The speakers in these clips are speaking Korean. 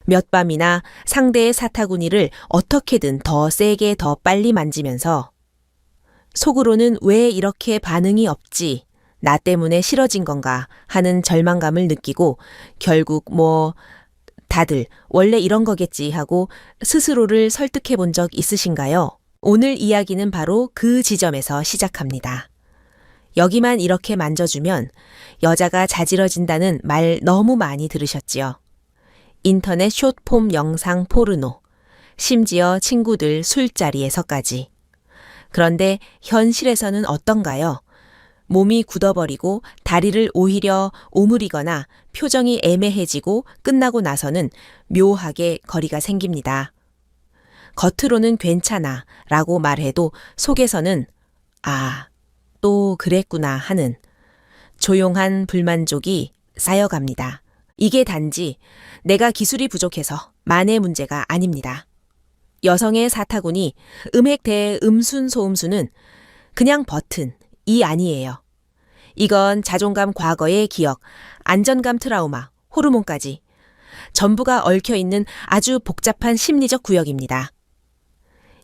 몇 밤이나 상대의 사타구니를 어떻게든 더 세게 더 빨리 만지면서 속으로는 왜 이렇게 반응이 없지? 나 때문에 싫어진 건가? 하는 절망감을 느끼고 결국 다들 원래 이런 거겠지 하고 스스로를 설득해 본 적 있으신가요? 오늘 이야기는 바로 그 지점에서 시작합니다. 여기만 이렇게 만져주면 여자가 자지러진다는 말 너무 많이 들으셨지요. 인터넷 숏폼 영상 포르노, 심지어 친구들 술자리에서까지. 그런데 현실에서는 어떤가요? 몸이 굳어버리고 다리를 오히려 오므리거나 표정이 애매해지고 끝나고 나서는 묘하게 거리가 생깁니다. 겉으로는 괜찮아 라고 말해도 속에서는 아, 또 그랬구나 하는 조용한 불만족이 쌓여갑니다. 이게 단지 내가 기술이 부족해서 만의 문제가 아닙니다. 여성의 사타구니, 음핵 대음순 소음수는 그냥 버튼, 이 아니에요. 이건 자존감 과거의 기억, 안전감 트라우마, 호르몬까지 전부가 얽혀있는 아주 복잡한 심리적 구역입니다.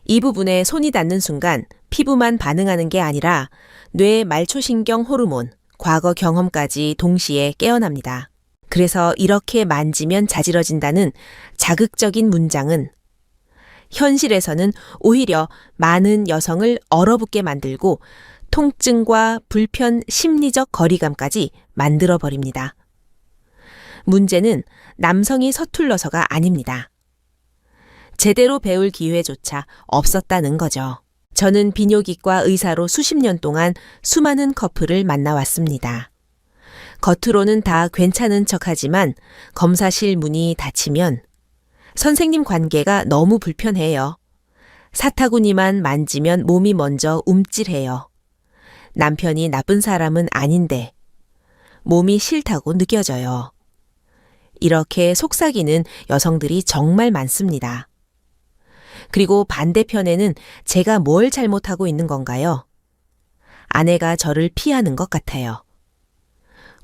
이 부분에 손이 닿는 순간 피부만 반응하는 게 아니라 뇌 말초신경 호르몬, 과거 경험까지 동시에 깨어납니다. 그래서 이렇게 만지면 자지러진다는 자극적인 문장은 현실에서는 오히려 많은 여성을 얼어붙게 만들고 통증과 불편, 심리적 거리감까지 만들어버립니다. 문제는 남성이 서툴러서가 아닙니다. 제대로 배울 기회조차 없었다는 거죠. 저는 비뇨기과 의사로 수십 년 동안 수많은 커플을 만나왔습니다. 겉으로는 다 괜찮은 척하지만 검사실 문이 닫히면 선생님 관계가 너무 불편해요. 사타구니만 만지면 몸이 먼저 움찔해요. 남편이 나쁜 사람은 아닌데 몸이 싫다고 느껴져요. 이렇게 속삭이는 여성들이 정말 많습니다. 그리고 반대편에는 제가 뭘 잘못하고 있는 건가요? 아내가 저를 피하는 것 같아요.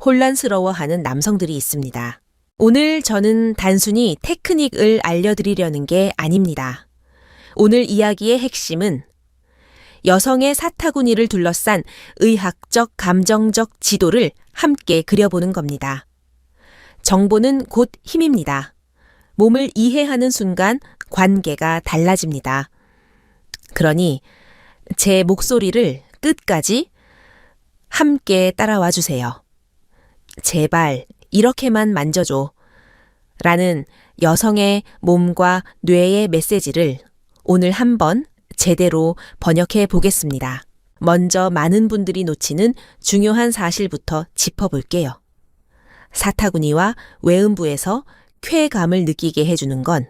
혼란스러워하는 남성들이 있습니다. 오늘 저는 단순히 테크닉을 알려드리려는 게 아닙니다. 오늘 이야기의 핵심은 여성의 사타구니를 둘러싼 의학적, 감정적 지도를 함께 그려보는 겁니다. 정보는 곧 힘입니다. 몸을 이해하는 순간 관계가 달라집니다. 그러니 제 목소리를 끝까지 함께 따라와 주세요. 제발 이렇게만 만져줘 라는 여성의 몸과 뇌의 메시지를 오늘 한번 제대로 번역해 보겠습니다. 먼저 많은 분들이 놓치는 중요한 사실부터 짚어볼게요. 사타구니와 외음부에서 쾌감을 느끼게 해주는 건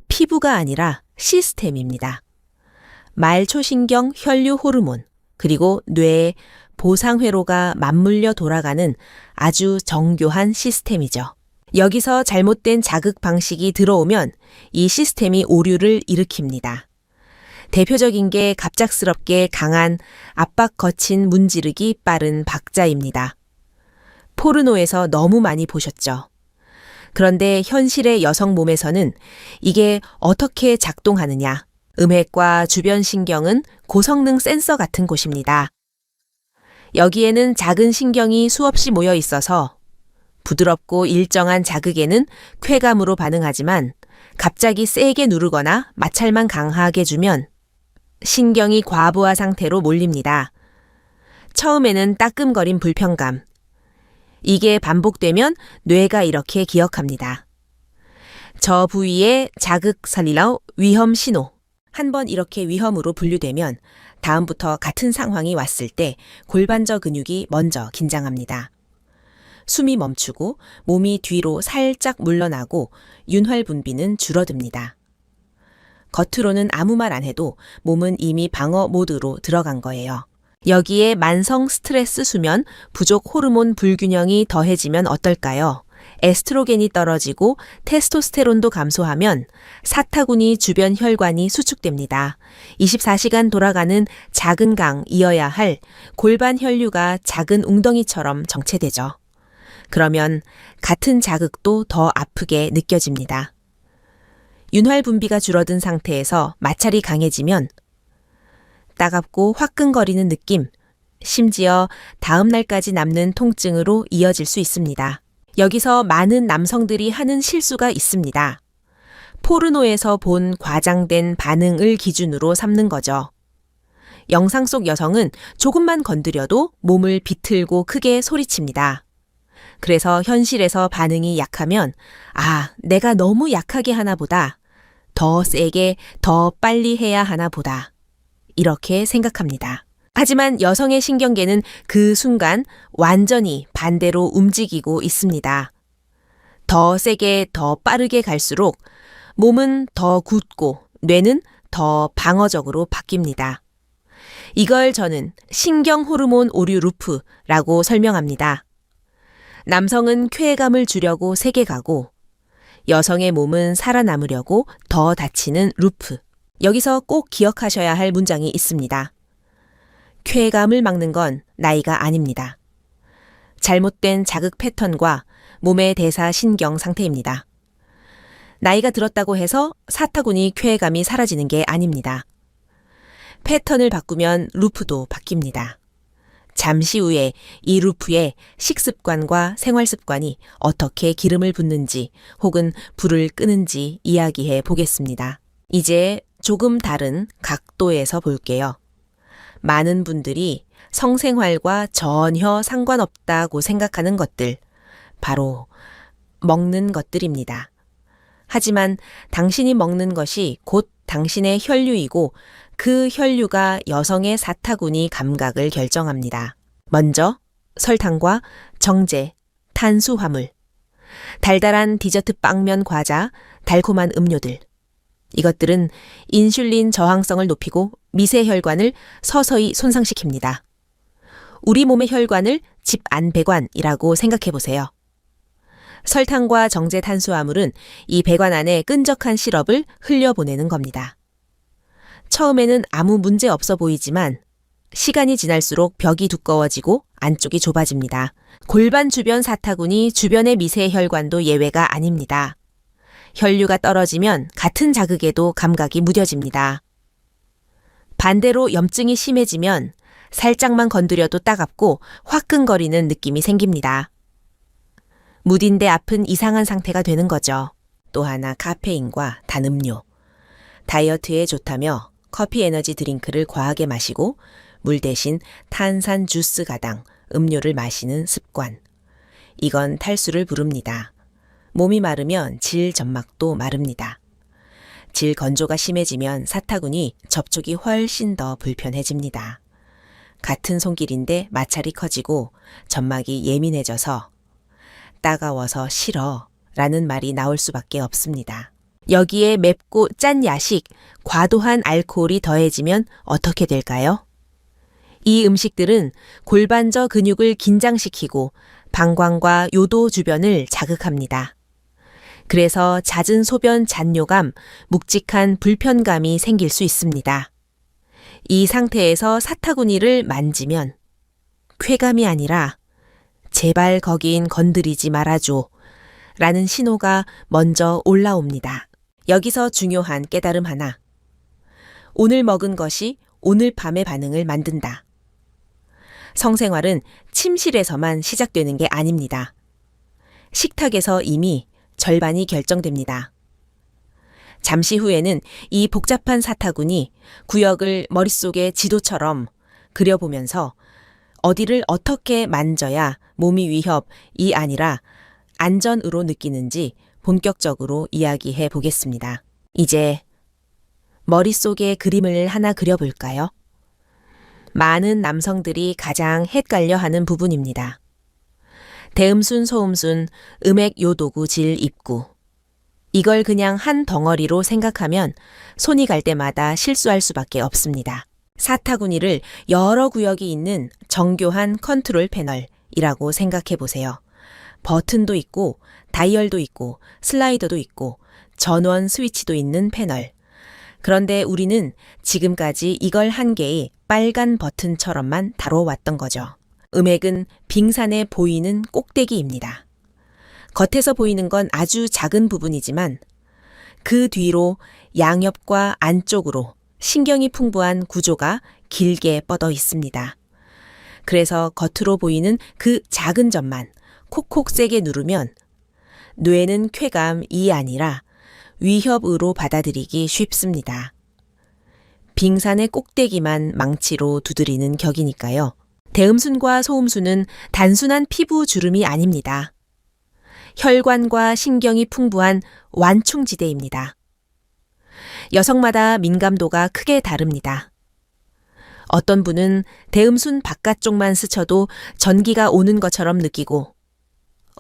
피부가 아니라 시스템입니다. 말초신경 혈류 호르몬 그리고 뇌의 보상회로가 맞물려 돌아가는 아주 정교한 시스템이죠. 여기서 잘못된 자극 방식이 들어오면 이 시스템이 오류를 일으킵니다. 대표적인 게 갑작스럽게 강한 압박 거친 문지르기 빠른 박자입니다. 포르노에서 너무 많이 보셨죠? 그런데 현실의 여성 몸에서는 이게 어떻게 작동하느냐? 음핵과 주변 신경은 고성능 센서 같은 곳입니다. 여기에는 작은 신경이 수없이 모여 있어서 부드럽고 일정한 자극에는 쾌감으로 반응하지만 갑자기 세게 누르거나 마찰만 강하게 주면 신경이 과부하 상태로 몰립니다. 처음에는 따끔거린 불편감. 이게 반복되면 뇌가 이렇게 기억합니다. 저 부위에 자극 살리러 위험 신호. 한번 이렇게 위험으로 분류되면 다음부터 같은 상황이 왔을 때 골반저 근육이 먼저 긴장합니다. 숨이 멈추고 몸이 뒤로 살짝 물러나고 윤활 분비는 줄어듭니다. 겉으로는 아무 말 안 해도 몸은 이미 방어 모드로 들어간 거예요. 여기에 만성 스트레스 수면, 부족 호르몬 불균형이 더해지면 어떨까요? 에스트로겐이 떨어지고 테스토스테론도 감소하면 사타구니 주변 혈관이 수축됩니다. 24시간 돌아가는 작은 강 이어야 할 골반 혈류가 작은 웅덩이처럼 정체되죠. 그러면 같은 자극도 더 아프게 느껴집니다. 윤활 분비가 줄어든 상태에서 마찰이 강해지면 따갑고 화끈거리는 느낌, 심지어 다음 날까지 남는 통증으로 이어질 수 있습니다. 여기서 많은 남성들이 하는 실수가 있습니다. 포르노에서 본 과장된 반응을 기준으로 삼는 거죠. 영상 속 여성은 조금만 건드려도 몸을 비틀고 크게 소리칩니다. 그래서 현실에서 반응이 약하면 내가 너무 약하게 하나 보다. 더 세게, 더 빨리 해야 하나 보다. 이렇게 생각합니다. 하지만 여성의 신경계는 그 순간 완전히 반대로 움직이고 있습니다. 더 세게, 더 빠르게 갈수록 몸은 더 굳고 뇌는 더 방어적으로 바뀝니다. 이걸 저는 신경 호르몬 오류 루프라고 설명합니다. 남성은 쾌감을 주려고 세게 가고 여성의 몸은 살아남으려고 더 다치는 루프. 여기서 꼭 기억하셔야 할 문장이 있습니다. 쾌감을 막는 건 나이가 아닙니다. 잘못된 자극 패턴과 몸의 대사 신경 상태입니다. 나이가 들었다고 해서 사타구니 쾌감이 사라지는 게 아닙니다. 패턴을 바꾸면 루프도 바뀝니다. 잠시 후에 이 루프에 식습관과 생활습관이 어떻게 기름을 붓는지 혹은 불을 끄는지 이야기해 보겠습니다. 이제 조금 다른 각도에서 볼게요. 많은 분들이 성생활과 전혀 상관없다고 생각하는 것들, 바로 먹는 것들입니다. 하지만 당신이 먹는 것이 곧 당신의 혈류이고 그 혈류가 여성의 사타구니 감각을 결정합니다. 먼저 설탕과 정제, 탄수화물, 달달한 디저트 빵면 과자, 달콤한 음료들. 이것들은 인슐린 저항성을 높이고 미세 혈관을 서서히 손상시킵니다. 우리 몸의 혈관을 집 안 배관이라고 생각해 보세요. 설탕과 정제 탄수화물은 이 배관 안에 끈적한 시럽을 흘려보내는 겁니다. 처음에는 아무 문제 없어 보이지만 시간이 지날수록 벽이 두꺼워지고 안쪽이 좁아집니다. 골반 주변 사타구니 주변의 미세 혈관도 예외가 아닙니다. 혈류가 떨어지면 같은 자극에도 감각이 무뎌집니다. 반대로 염증이 심해지면 살짝만 건드려도 따갑고 화끈거리는 느낌이 생깁니다. 무딘데 아픈 이상한 상태가 되는 거죠. 또 하나 카페인과 단음료. 다이어트에 좋다며 커피 에너지 드링크를 과하게 마시고 물 대신 탄산 주스 가당 음료를 마시는 습관. 이건 탈수를 부릅니다. 몸이 마르면 질 점막도 마릅니다. 질 건조가 심해지면 사타구니 접촉이 훨씬 더 불편해집니다. 같은 손길인데 마찰이 커지고 점막이 예민해져서 따가워서 싫어 라는 말이 나올 수밖에 없습니다. 여기에 맵고 짠 야식, 과도한 알코올이 더해지면 어떻게 될까요? 이 음식들은 골반저 근육을 긴장시키고 방광과 요도 주변을 자극합니다. 그래서 잦은 소변 잔뇨감, 묵직한 불편감이 생길 수 있습니다. 이 상태에서 사타구니를 만지면 쾌감이 아니라 제발 거긴 건드리지 말아줘 라는 신호가 먼저 올라옵니다. 여기서 중요한 깨달음 하나. 오늘 먹은 것이 오늘 밤의 반응을 만든다. 성생활은 침실에서만 시작되는 게 아닙니다. 식탁에서 이미 절반이 결정됩니다. 잠시 후에는 이 복잡한 사타구니 구역을 머릿속에 지도처럼 그려보면서 어디를 어떻게 만져야 몸이 위협이 아니라 안전으로 느끼는지 본격적으로 이야기해 보겠습니다. 이제 머릿속에 그림을 하나 그려볼까요? 많은 남성들이 가장 헷갈려하는 부분입니다. 대음순, 소음순, 음액 요도구 질 입구. 이걸 그냥 한 덩어리로 생각하면 손이 갈 때마다 실수할 수밖에 없습니다. 사타구니를 여러 구역이 있는 정교한 컨트롤 패널이라고 생각해 보세요. 버튼도 있고 다이얼도 있고 슬라이더도 있고 전원 스위치도 있는 패널. 그런데 우리는 지금까지 이걸 한 개의 빨간 버튼처럼만 다뤄왔던 거죠. 음액은 빙산에 보이는 꼭대기입니다. 겉에서 보이는 건 아주 작은 부분이지만 그 뒤로 양옆과 안쪽으로 신경이 풍부한 구조가 길게 뻗어 있습니다. 그래서 겉으로 보이는 그 작은 점만 콕콕 세게 누르면 뇌는 쾌감이 아니라 위협으로 받아들이기 쉽습니다. 빙산의 꼭대기만 망치로 두드리는 격이니까요. 대음순과 소음순은 단순한 피부 주름이 아닙니다. 혈관과 신경이 풍부한 완충지대입니다. 여성마다 민감도가 크게 다릅니다. 어떤 분은 대음순 바깥쪽만 스쳐도 전기가 오는 것처럼 느끼고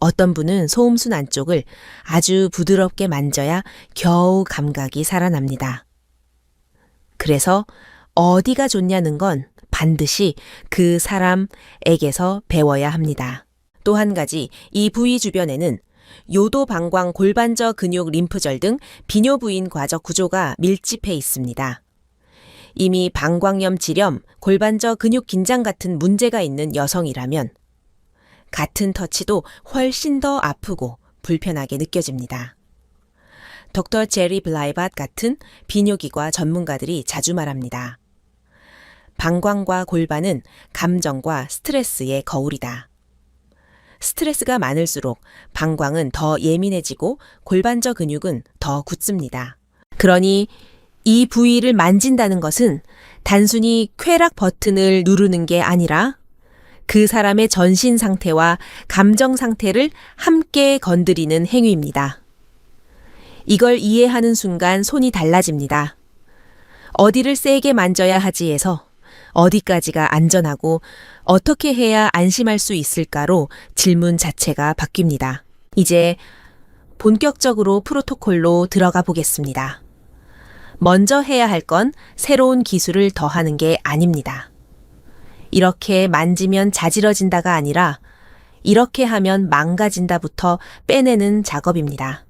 어떤 분은 소음순 안쪽을 아주 부드럽게 만져야 겨우 감각이 살아납니다. 그래서 어디가 좋냐는 건 반드시 그 사람에게서 배워야 합니다. 또 한 가지, 이 부위 주변에는 요도, 방광, 골반저 근육, 림프절 등 비뇨 부인 과적 구조가 밀집해 있습니다. 이미 방광염 질염, 골반저 근육 긴장 같은 문제가 있는 여성이라면 같은 터치도 훨씬 더 아프고 불편하게 느껴집니다. 덕터 제리 블라이밭 같은 비뇨기과 전문가들이 자주 말합니다. 방광과 골반은 감정과 스트레스의 거울이다. 스트레스가 많을수록 방광은 더 예민해지고 골반저 근육은 더 굳습니다. 그러니 이 부위를 만진다는 것은 단순히 쾌락 버튼을 누르는 게 아니라 그 사람의 전신 상태와 감정 상태를 함께 건드리는 행위입니다. 이걸 이해하는 순간 손이 달라집니다. 어디를 세게 만져야 하지에서 어디까지가 안전하고 어떻게 해야 안심할 수 있을까로 질문 자체가 바뀝니다. 이제 본격적으로 프로토콜로 들어가 보겠습니다. 먼저 해야 할 건 새로운 기술을 더하는 게 아닙니다. 이렇게 만지면 자지러진다가 아니라 이렇게 하면 망가진다부터 빼내는 작업입니다.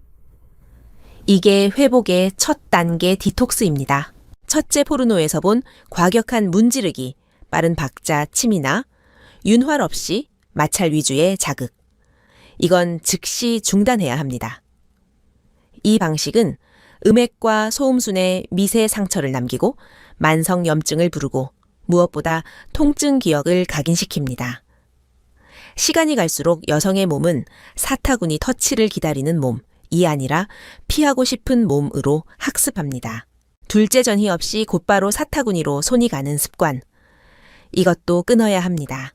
이게 회복의 첫 단계 디톡스입니다. 첫째 포르노에서 본 과격한 문지르기, 빠른 박자 침이나 윤활 없이 마찰 위주의 자극. 이건 즉시 중단해야 합니다. 이 방식은 음액과 소음순에 미세 상처를 남기고 만성염증을 부르고 무엇보다 통증 기억을 각인시킵니다. 시간이 갈수록 여성의 몸은 사타구니 터치를 기다리는 몸이 아니라 피하고 싶은 몸으로 학습합니다. 둘째 전이 없이 곧바로 사타구니로 손이 가는 습관. 이것도 끊어야 합니다.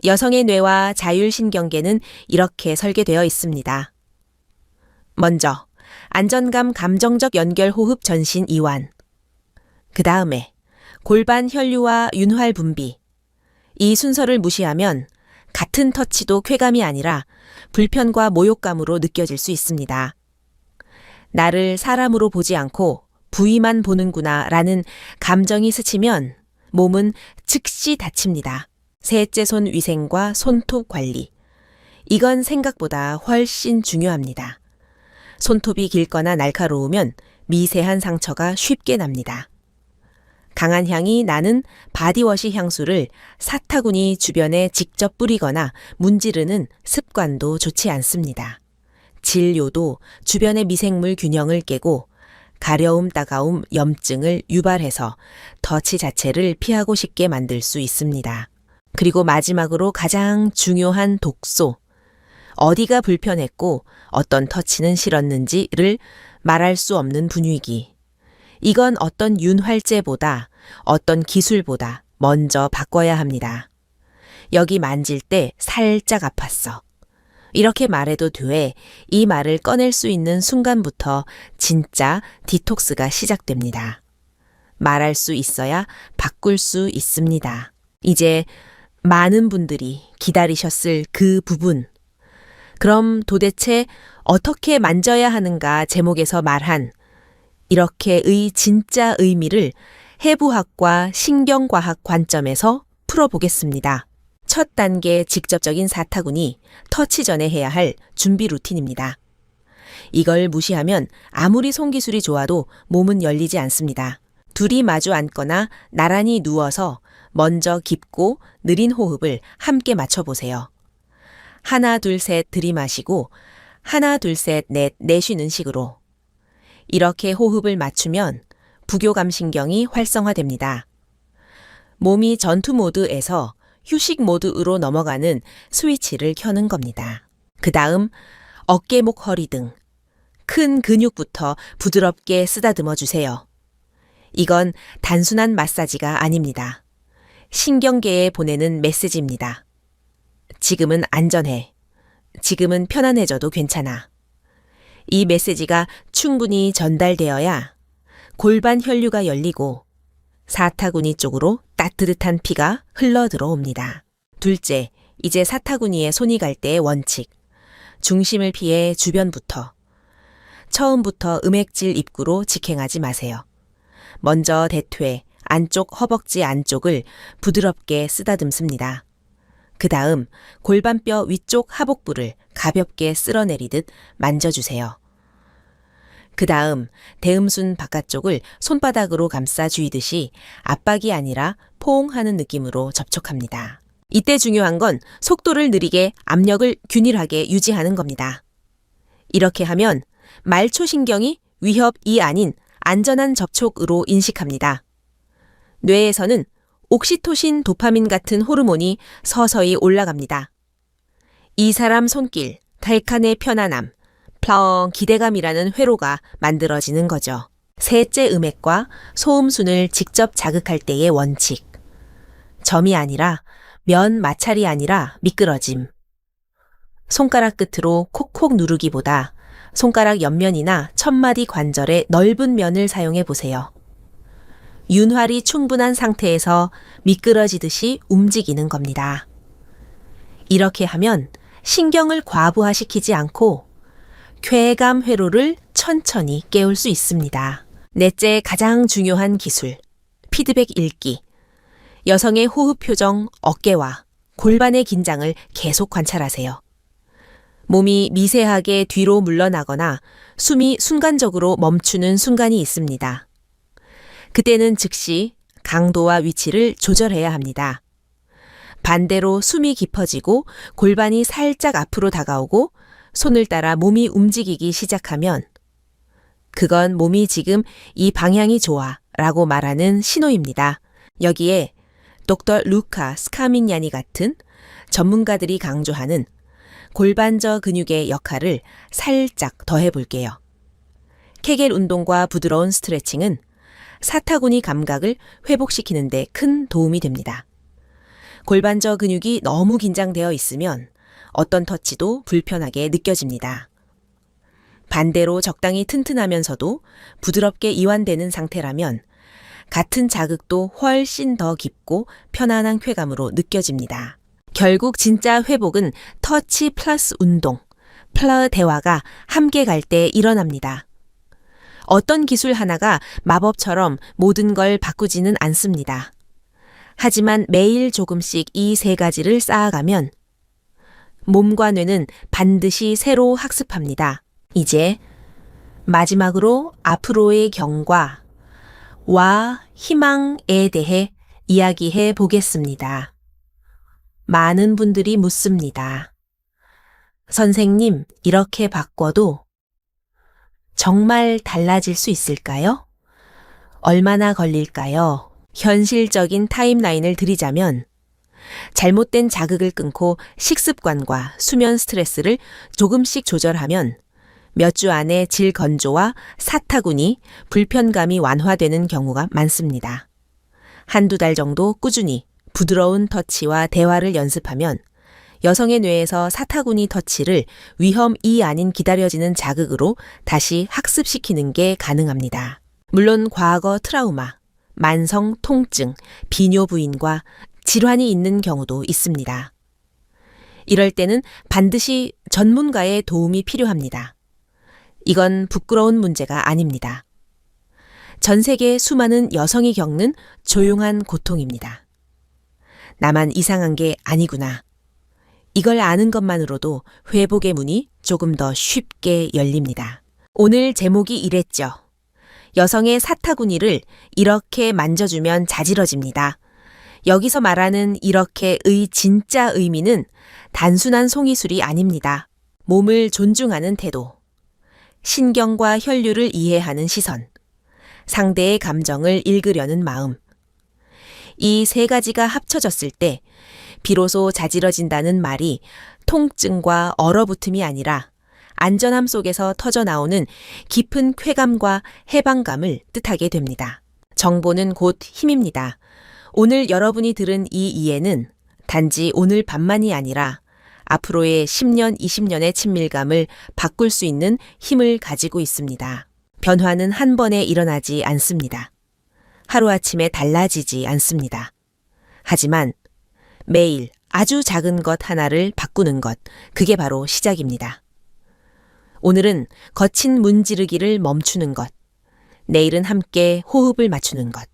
여성의 뇌와 자율신경계는 이렇게 설계되어 있습니다. 먼저 안전감 감정적 연결 호흡 전신 이완. 그 다음에 골반 혈류와 윤활 분비. 이 순서를 무시하면 같은 터치도 쾌감이 아니라 불편과 모욕감으로 느껴질 수 있습니다. 나를 사람으로 보지 않고 부위만 보는구나 라는 감정이 스치면 몸은 즉시 다칩니다. 셋째 손 위생과 손톱 관리. 이건 생각보다 훨씬 중요합니다. 손톱이 길거나 날카로우면 미세한 상처가 쉽게 납니다. 강한 향이 나는 바디워시 향수를 사타구니 주변에 직접 뿌리거나 문지르는 습관도 좋지 않습니다. 진료도 주변의 미생물 균형을 깨고 가려움, 따가움, 염증을 유발해서 터치 자체를 피하고 싶게 만들 수 있습니다. 그리고 마지막으로 가장 중요한 독소. 어디가 불편했고 어떤 터치는 싫었는지를 말할 수 없는 분위기. 이건 어떤 윤활제보다 어떤 기술보다 먼저 바꿔야 합니다. 여기 만질 때 살짝 아팠어. 이렇게 말해도 돼. 이 말을 꺼낼 수 있는 순간부터 진짜 디톡스가 시작됩니다. 말할 수 있어야 바꿀 수 있습니다. 이제 많은 분들이 기다리셨을 그 부분. 그럼 도대체 어떻게 만져야 하는가 제목에서 말한 이렇게의 진짜 의미를 해부학과 신경과학 관점에서 풀어보겠습니다. 첫 단계 직접적인 사타구니, 터치 전에 해야 할 준비 루틴입니다. 이걸 무시하면 아무리 손기술이 좋아도 몸은 열리지 않습니다. 둘이 마주 앉거나 나란히 누워서 먼저 깊고 느린 호흡을 함께 맞춰보세요. 하나, 둘, 셋 들이마시고 하나, 둘, 셋, 넷 내쉬는 식으로. 이렇게 호흡을 맞추면 부교감신경이 활성화됩니다. 몸이 전투 모드에서 휴식 모드로 넘어가는 스위치를 켜는 겁니다. 그 다음 어깨, 목, 허리 등 큰 근육부터 부드럽게 쓰다듬어 주세요. 이건 단순한 마사지가 아닙니다. 신경계에 보내는 메시지입니다. 지금은 안전해. 지금은 편안해져도 괜찮아. 이 메시지가 충분히 전달되어야 골반 혈류가 열리고 사타구니 쪽으로 따뜻한 피가 흘러 들어옵니다. 둘째, 이제 사타구니에 손이 갈 때의 원칙. 중심을 피해 주변부터. 처음부터 음액질 입구로 직행하지 마세요. 먼저 대퇴, 안쪽 허벅지 안쪽을 부드럽게 쓰다듬습니다. 그 다음 골반뼈 위쪽 하복부를 가볍게 쓸어내리듯 만져주세요. 그 다음 대음순 바깥쪽을 손바닥으로 감싸 쥐듯이 압박이 아니라 포옹 하는 느낌으로 접촉합니다. 이때 중요한 건 속도를 느리게 압력을 균일하게 유지하는 겁니다. 이렇게 하면 말초신경이 위협이 아닌 안전한 접촉으로 인식합니다. 뇌에서는 옥시토신, 도파민 같은 호르몬이 서서히 올라갑니다. 이 사람 손길, 달칸의 편안함, 플렁 기대감이라는 회로가 만들어지는 거죠. 셋째, 음액과 소음순을 직접 자극할 때의 원칙. 점이 아니라 면, 마찰이 아니라 미끄러짐. 손가락 끝으로 콕콕 누르기보다 손가락 옆면이나 첫마디 관절의 넓은 면을 사용해 보세요. 윤활이 충분한 상태에서 미끄러지듯이 움직이는 겁니다. 이렇게 하면 신경을 과부하시키지 않고 쾌감 회로를 천천히 깨울 수 있습니다. 넷째, 가장 중요한 기술, 피드백 읽기. 여성의 호흡 표정, 어깨와 골반의 긴장을 계속 관찰하세요. 몸이 미세하게 뒤로 물러나거나 숨이 순간적으로 멈추는 순간이 있습니다. 그때는 즉시 강도와 위치를 조절해야 합니다. 반대로 숨이 깊어지고 골반이 살짝 앞으로 다가오고 손을 따라 몸이 움직이기 시작하면 그건 몸이 지금 이 방향이 좋아 라고 말하는 신호입니다. 여기에 닥터 루카 스카미냐니 같은 전문가들이 강조하는 골반저 근육의 역할을 살짝 더해볼게요. 케겔 운동과 부드러운 스트레칭은 사타구니 감각을 회복시키는 데 큰 도움이 됩니다. 골반저 근육이 너무 긴장되어 있으면 어떤 터치도 불편하게 느껴집니다. 반대로 적당히 튼튼하면서도 부드럽게 이완되는 상태라면 같은 자극도 훨씬 더 깊고 편안한 쾌감으로 느껴집니다. 결국 진짜 회복은 터치 플러스 운동, 플러 대화가 함께 갈 때 일어납니다. 어떤 기술 하나가 마법처럼 모든 걸 바꾸지는 않습니다. 하지만 매일 조금씩 이 세 가지를 쌓아가면 몸과 뇌는 반드시 새로 학습합니다. 이제 마지막으로 앞으로의 경과와 희망에 대해 이야기해 보겠습니다. 많은 분들이 묻습니다. 선생님, 이렇게 바꿔도 정말 달라질 수 있을까요? 얼마나 걸릴까요? 현실적인 타임라인을 드리자면 잘못된 자극을 끊고 식습관과 수면 스트레스를 조금씩 조절하면 몇 주 안에 질 건조와 사타구니, 불편감이 완화되는 경우가 많습니다. 한두 달 정도 꾸준히 부드러운 터치와 대화를 연습하면 여성의 뇌에서 사타구니 터치를 위험이 아닌 기다려지는 자극으로 다시 학습시키는 게 가능합니다. 물론 과거 트라우마, 만성 통증, 비뇨 부인과 질환이 있는 경우도 있습니다. 이럴 때는 반드시 전문가의 도움이 필요합니다. 이건 부끄러운 문제가 아닙니다. 전 세계 수많은 여성이 겪는 조용한 고통입니다. 나만 이상한 게 아니구나. 이걸 아는 것만으로도 회복의 문이 조금 더 쉽게 열립니다. 오늘 제목이 이랬죠. 여성의 사타구니를 이렇게 만져주면 자지러집니다. 여기서 말하는 이렇게의 진짜 의미는 단순한 송이술이 아닙니다. 몸을 존중하는 태도, 신경과 혈류를 이해하는 시선, 상대의 감정을 읽으려는 마음. 이 세 가지가 합쳐졌을 때 비로소 자지러진다는 말이 통증과 얼어붙음이 아니라 안전함 속에서 터져나오는 깊은 쾌감과 해방감을 뜻하게 됩니다. 정보는 곧 힘입니다. 오늘 여러분이 들은 이 이해는 단지 오늘 밤만이 아니라 앞으로의 10년, 20년의 친밀감을 바꿀 수 있는 힘을 가지고 있습니다. 변화는 한 번에 일어나지 않습니다. 하루아침에 달라지지 않습니다. 하지만 매일 아주 작은 것 하나를 바꾸는 것, 그게 바로 시작입니다. 오늘은 거친 문지르기를 멈추는 것, 내일은 함께 호흡을 맞추는 것,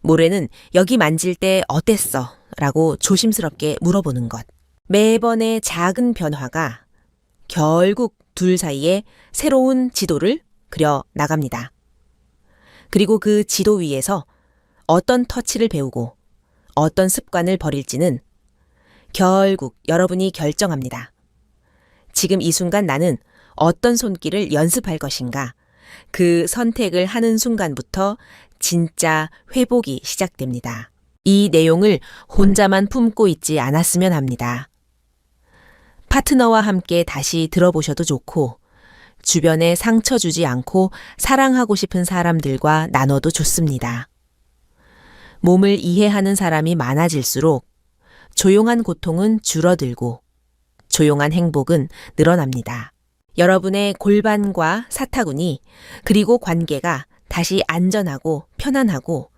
모레는 여기 만질 때 어땠어? 라고 조심스럽게 물어보는 것. 매번의 작은 변화가 결국 둘 사이에 새로운 지도를 그려 나갑니다. 그리고 그 지도 위에서 어떤 터치를 배우고 어떤 습관을 버릴지는 결국 여러분이 결정합니다. 지금 이 순간 나는 어떤 손길을 연습할 것인가? 그 선택을 하는 순간부터 진짜 회복이 시작됩니다. 이 내용을 혼자만 품고 있지 않았으면 합니다. 파트너와 함께 다시 들어보셔도 좋고, 주변에 상처 주지 않고 사랑하고 싶은 사람들과 나눠도 좋습니다. 몸을 이해하는 사람이 많아질수록 조용한 고통은 줄어들고 조용한 행복은 늘어납니다. 여러분의 골반과 사타구니 그리고 관계가 다시 안전하고 편안하고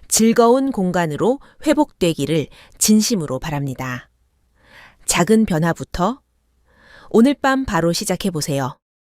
즐거운 공간으로 회복되기를 진심으로 바랍니다. 작은 변화부터 오늘 밤 바로 시작해 보세요.